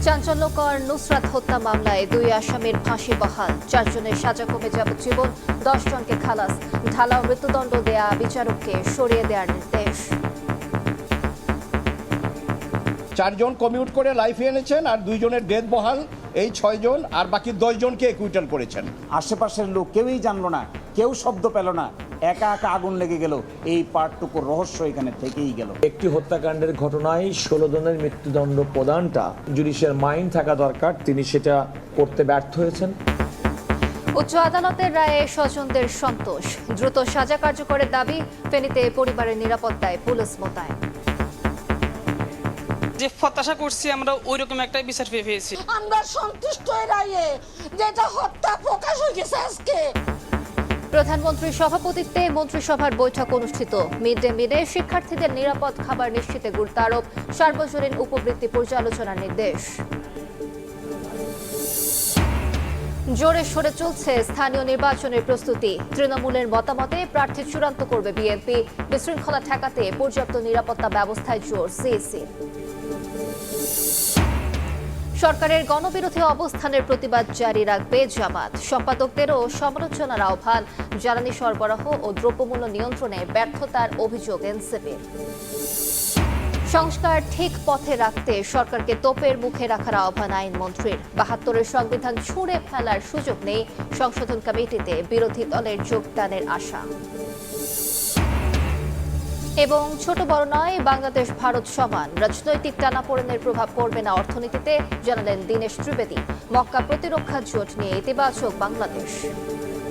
চাঞ্চল্যকর নুসরাত হত্যা মামলায় 2 আসামির ফাঁসি বহাল, 4 জনের সাজা কমে যাবজ্জীবন, 10 জনকে খালাস। ঢালাও মৃত্যুদণ্ড দেয়া বিচারককে সরিয়ে দেওয়ার নির্দেশ। 4 জন কমিউট করে লাইফে এনেছেন আর 2 জনের ডেথ বহাল, এই 6 জন আর বাকি 10 জনকে একুইটাল করেছেন। আশেপাশের লোক কেউই জানলো না, কেউ শব্দ পেল না, একা একা আগুন লেগে গেল। এই পার্টটুকুর রহস্য এখানে থেকেই গেল। একটি হত্যাকাণ্ডের ঘটনায় 16 জনের মৃত্যুদণ্ড প্রদানটা জুডিশিয়াল মাইন্ড থাকা দরকার, তিনি সেটা করতে ব্যর্থ হয়েছেন। উচ্চ আদালতের রায়ে স্বজনদের সন্তোষ, দ্রুত সাজা কার্যকরের দাবি। ফেনীতে পরিবারের নিরাপত্তায় পুলিশ মোতায়েন। যে প্রত্যাশা করছি আমরা ওই রকম একটা বিচার পেয়েছি। আমরা সন্তুষ্ট এই রায়ে, যেটা হত্যা প্রকাশ হয়ে গেছে আজকে। প্রধানমন্ত্রীর সভাপতিত্বে মন্ত্রিসভার বৈঠক অনুষ্ঠিত। মিড ডে মিলে শিক্ষার্থীদের নিরাপদ খাবার নিশ্চিতে গুরুত্ব আরোপ, সার্বজনীন উপবৃত্তি পর্যালোচনার নির্দেশ। জোরে সোরে চলছে স্থানীয় নির্বাচনের প্রস্তুতি। তৃণমূলের মতামতে প্রার্থী চূড়ান্ত করবে বিএনপি। বিশৃঙ্খলা ঠেকাতে পর্যাপ্ত নিরাপত্তা ব্যবস্থায় জোর সিইসি। সরকারের গণবিরোধী অবস্থানের প্রতিবাদ জারি রাখবে জামাত। সম্পাদকদেরও সমালোচনার আহ্বান। জ্বালানি সরবরাহ ও দ্রব্যমূল্য নিয়ন্ত্রণে ব্যর্থতার অভিযোগ এনসিপির। সংস্কার ঠিক পথে রাখতে সরকারকে তোপের মুখে রাখার আহ্বান আইনমন্ত্রীর। ৭২-এর সংবিধান ছুঁড়ে ফেলার সুযোগ নেই, সংশোধন কমিটিতে বিরোধী দলের যোগদানের আশা। এবং ছোট বড় নয়, বাংলাদেশ ভারত সমান, রাজনৈতিক টানাপোড়েনের প্রভাব পড়বে না অর্থনীতিতে, জানালেন দীনেশ ত্রিবেদী। মক্কা প্রতিরক্ষা জোট নিয়ে ইতিবাচক বাংলাদেশ।